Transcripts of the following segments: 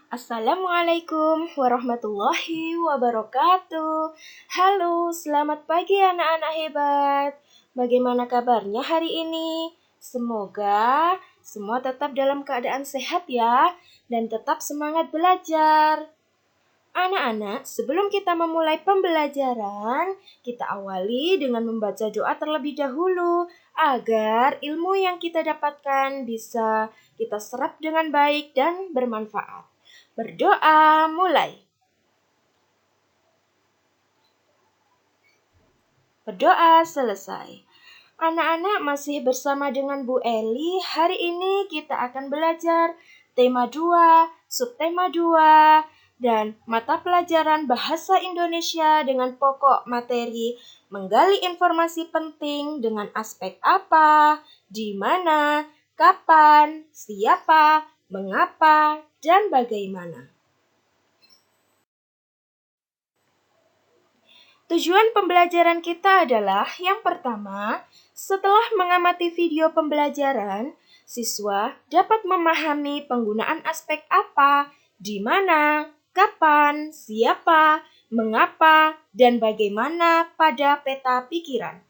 Assalamualaikum warahmatullahi wabarakatuh. Halo, selamat pagi anak-anak hebat. Bagaimana kabarnya hari ini? Semoga semua tetap dalam keadaan sehat ya, dan tetap semangat belajar. Anak-anak, sebelum kita memulai pembelajaran, kita awali dengan membaca doa terlebih dahulu agar ilmu yang kita dapatkan bisa kita serap dengan baik dan bermanfaat. Berdoa mulai. Berdoa selesai. Anak-anak masih bersama dengan Bu Eli. Hari ini kita akan belajar tema 2, subtema 2, dan mata pelajaran Bahasa Indonesia dengan pokok materi menggali informasi penting dengan aspek apa, di mana, kapan, siapa, mengapa, dan bagaimana. Tujuan pembelajaran kita adalah yang pertama, setelah mengamati video pembelajaran, siswa dapat memahami penggunaan aspek apa, di mana, kapan, siapa, mengapa, dan bagaimana pada peta pikiran.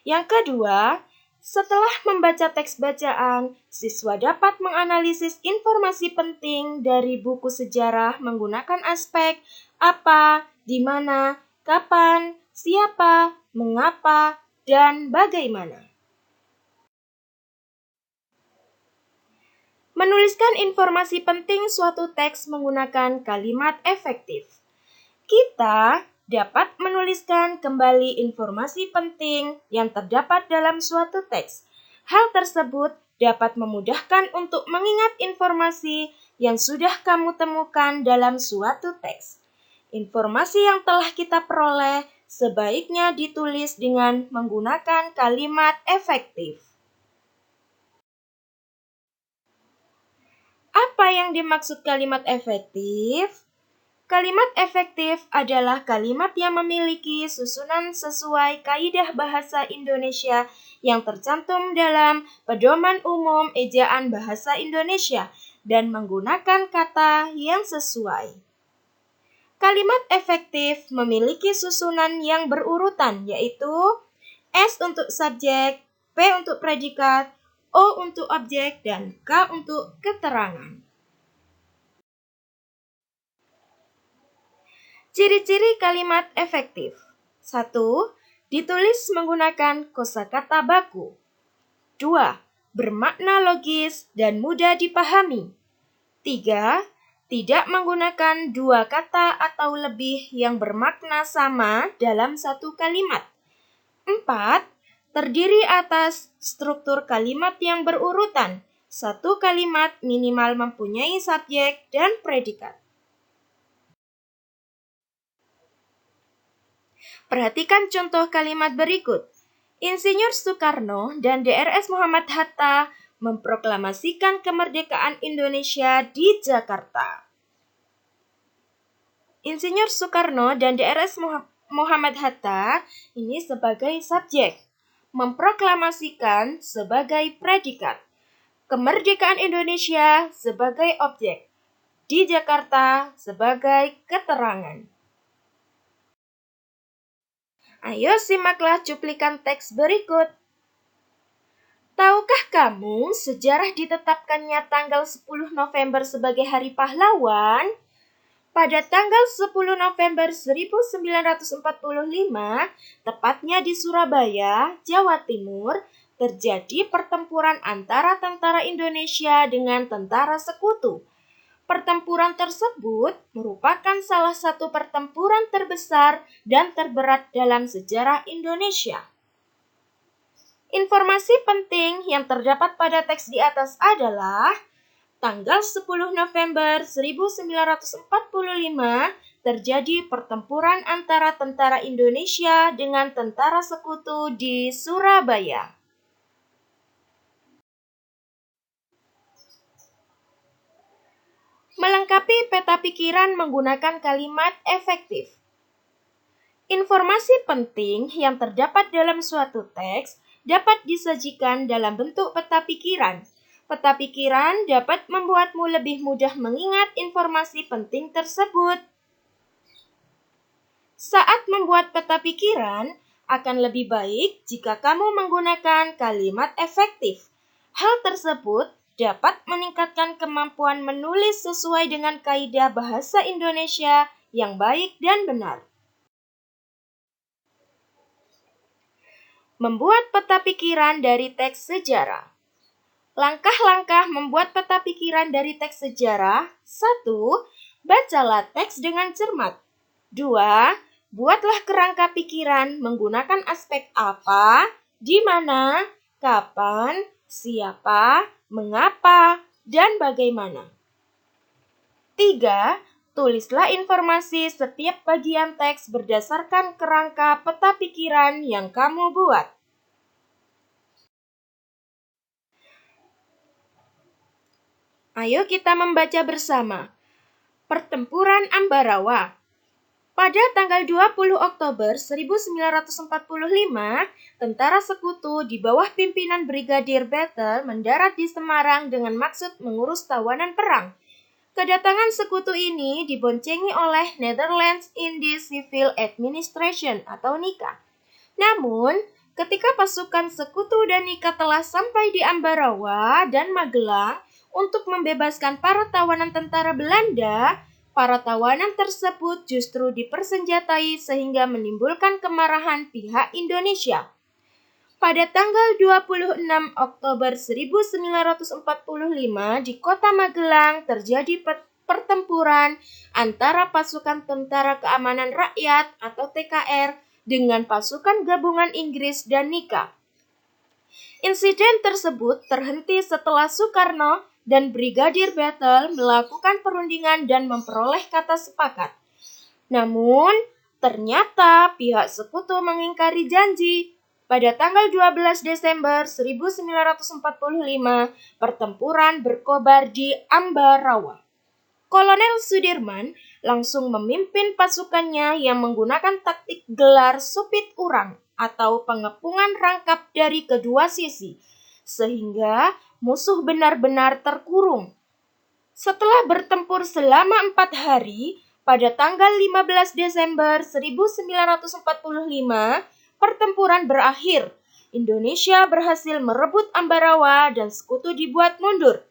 Yang kedua, setelah membaca teks bacaan, siswa dapat menganalisis informasi penting dari buku sejarah menggunakan aspek apa, di mana, kapan, siapa, mengapa, dan bagaimana. Menuliskan informasi penting suatu teks menggunakan kalimat efektif. Kita dapat menuliskan kembali informasi penting yang terdapat dalam suatu teks. Hal tersebut dapat memudahkan untuk mengingat informasi yang sudah kamu temukan dalam suatu teks. Informasi yang telah kita peroleh sebaiknya ditulis dengan menggunakan kalimat efektif. Apa yang dimaksud kalimat efektif? Kalimat efektif adalah kalimat yang memiliki susunan sesuai kaidah bahasa Indonesia yang tercantum dalam Pedoman Umum Ejaan Bahasa Indonesia dan menggunakan kata yang sesuai. Kalimat efektif memiliki susunan yang berurutan, yaitu S untuk subjek, P untuk predikat, O untuk objek, dan K untuk keterangan. Ciri-ciri kalimat efektif. 1. Ditulis menggunakan kosakata baku. 2. Bermakna logis dan mudah dipahami. 3. Tidak menggunakan dua kata atau lebih yang bermakna sama dalam satu kalimat. 4. Terdiri atas struktur kalimat yang berurutan. Satu kalimat minimal mempunyai subjek dan predikat. Perhatikan contoh kalimat berikut. Insinyur Soekarno dan DRS Muhammad Hatta memproklamasikan kemerdekaan Indonesia di Jakarta. Insinyur Soekarno dan DRS Muhammad Hatta ini sebagai subjek, memproklamasikan sebagai predikat, kemerdekaan Indonesia sebagai objek, di Jakarta sebagai keterangan. Ayo simaklah cuplikan teks berikut. Tahukah kamu sejarah ditetapkannya tanggal 10 November sebagai Hari Pahlawan? Pada tanggal 10 November 1945, tepatnya di Surabaya, Jawa Timur, terjadi pertempuran antara tentara Indonesia dengan tentara sekutu. Pertempuran tersebut merupakan salah satu pertempuran terbesar dan terberat dalam sejarah Indonesia. Informasi penting yang terdapat pada teks di atas adalah tanggal 10 November 1945 terjadi pertempuran antara tentara Indonesia dengan tentara sekutu di Surabaya. Melengkapi peta pikiran menggunakan kalimat efektif. Informasi penting yang terdapat dalam suatu teks dapat disajikan dalam bentuk peta pikiran. Peta pikiran dapat membuatmu lebih mudah mengingat informasi penting tersebut. Saat membuat peta pikiran, akan lebih baik jika kamu menggunakan kalimat efektif. Hal tersebut dapat meningkatkan kemampuan menulis sesuai dengan kaidah bahasa Indonesia yang baik dan benar. Membuat peta pikiran dari teks sejarah. Langkah-langkah membuat peta pikiran dari teks sejarah. 1. Bacalah teks dengan cermat. 2. Buatlah kerangka pikiran menggunakan aspek apa, di mana, kapan, siapa, mengapa, dan bagaimana. 3. Tulislah informasi setiap bagian teks berdasarkan kerangka peta pikiran yang kamu buat. Ayo kita membaca bersama. Pertempuran Ambarawa. Pada tanggal 20 Oktober 1945, tentara sekutu di bawah pimpinan Brigadir Bethel mendarat di Semarang dengan maksud mengurus tawanan perang. Kedatangan sekutu ini diboncengi oleh Netherlands Indies Civil Administration atau NICA. Namun, ketika pasukan sekutu dan NICA telah sampai di Ambarawa dan Magelang untuk membebaskan para tawanan tentara Belanda, para tawanan tersebut justru dipersenjatai sehingga menimbulkan kemarahan pihak Indonesia. Pada tanggal 26 Oktober 1945 di kota Magelang terjadi pertempuran antara pasukan Tentara Keamanan Rakyat atau TKR dengan pasukan gabungan Inggris dan NICA. Insiden tersebut terhenti setelah Soekarno dan Brigadir Bethel melakukan perundingan dan memperoleh kata sepakat. Namun, ternyata pihak sekutu mengingkari janji. Pada tanggal 12 Desember 1945, pertempuran berkobar di Ambarawa. Kolonel Sudirman langsung memimpin pasukannya yang menggunakan taktik gelar supit urang atau pengepungan rangkap dari kedua sisi, sehingga musuh benar-benar terkurung. Setelah bertempur selama 4 hari, pada tanggal 15 Desember 1945, pertempuran berakhir. Indonesia berhasil merebut Ambarawa dan sekutu dibuat mundur.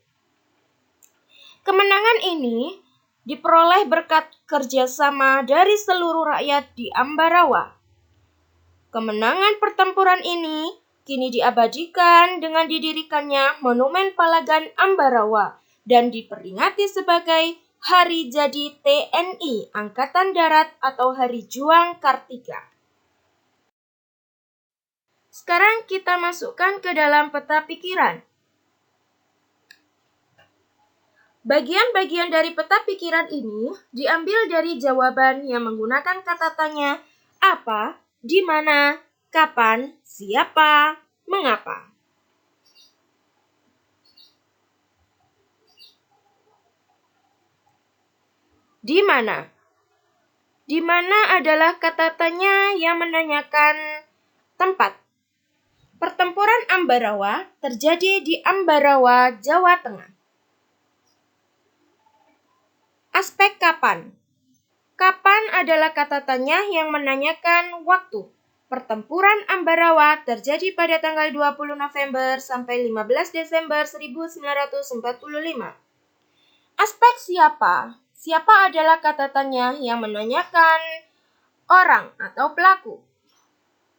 Kemenangan ini diperoleh berkat kerjasama dari seluruh rakyat di Ambarawa. Kemenangan pertempuran ini kini diabadikan dengan didirikannya Monumen Palagan Ambarawa dan diperingati sebagai Hari Jadi TNI Angkatan Darat atau Hari Juang Kartika. Sekarang kita masukkan ke dalam peta pikiran. Bagian-bagian dari peta pikiran ini diambil dari jawaban yang menggunakan kata tanya apa, di mana, kapan, siapa, mengapa. Di mana? Di mana adalah kata tanya yang menanyakan tempat. Pertempuran Ambarawa terjadi di Ambarawa, Jawa Tengah. Aspek kapan. Kapan adalah kata tanya yang menanyakan waktu. Pertempuran Ambarawa terjadi pada tanggal 20 November sampai 15 Desember 1945. Aspek siapa. Siapa adalah kata tanya yang menanyakan orang atau pelaku.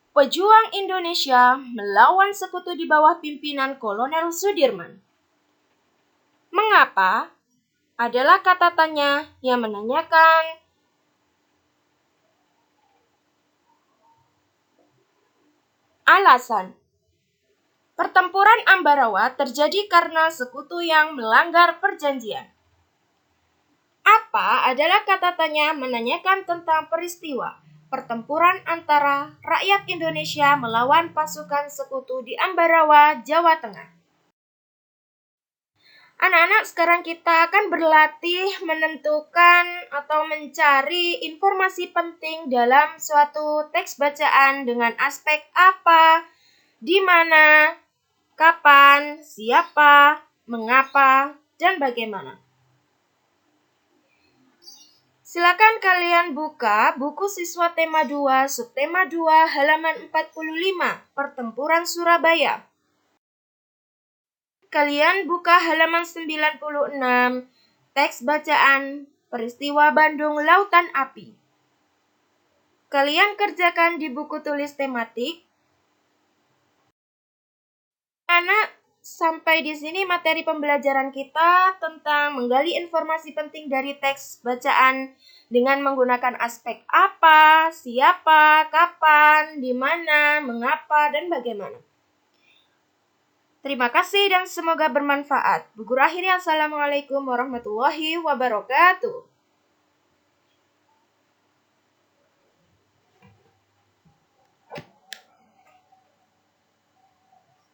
Pejuang Indonesia melawan sekutu di bawah pimpinan Kolonel Sudirman. Mengapa adalah kata tanya yang menanyakan alasan. Pertempuran Ambarawa terjadi karena sekutu yang melanggar perjanjian. Apa adalah kata tanya menanyakan tentang peristiwa pertempuran antara rakyat Indonesia melawan pasukan sekutu di Ambarawa, Jawa Tengah. Anak-anak, sekarang kita akan berlatih menentukan atau mencari informasi penting dalam suatu teks bacaan dengan aspek apa, di mana, kapan, siapa, mengapa, dan bagaimana. Silakan kalian buka buku siswa tema 2, subtema 2, halaman 45, Pertempuran Surabaya. Kalian buka halaman 96, teks bacaan Peristiwa Bandung Lautan Api. Kalian kerjakan di buku tulis tematik. Anak, sampai di sini materi pembelajaran kita tentang menggali informasi penting dari teks bacaan dengan menggunakan aspek apa, siapa, kapan, di mana, mengapa, dan bagaimana. Terima kasih dan semoga bermanfaat. Bu Guru akhiri, Assalamualaikum warahmatullahi wabarakatuh.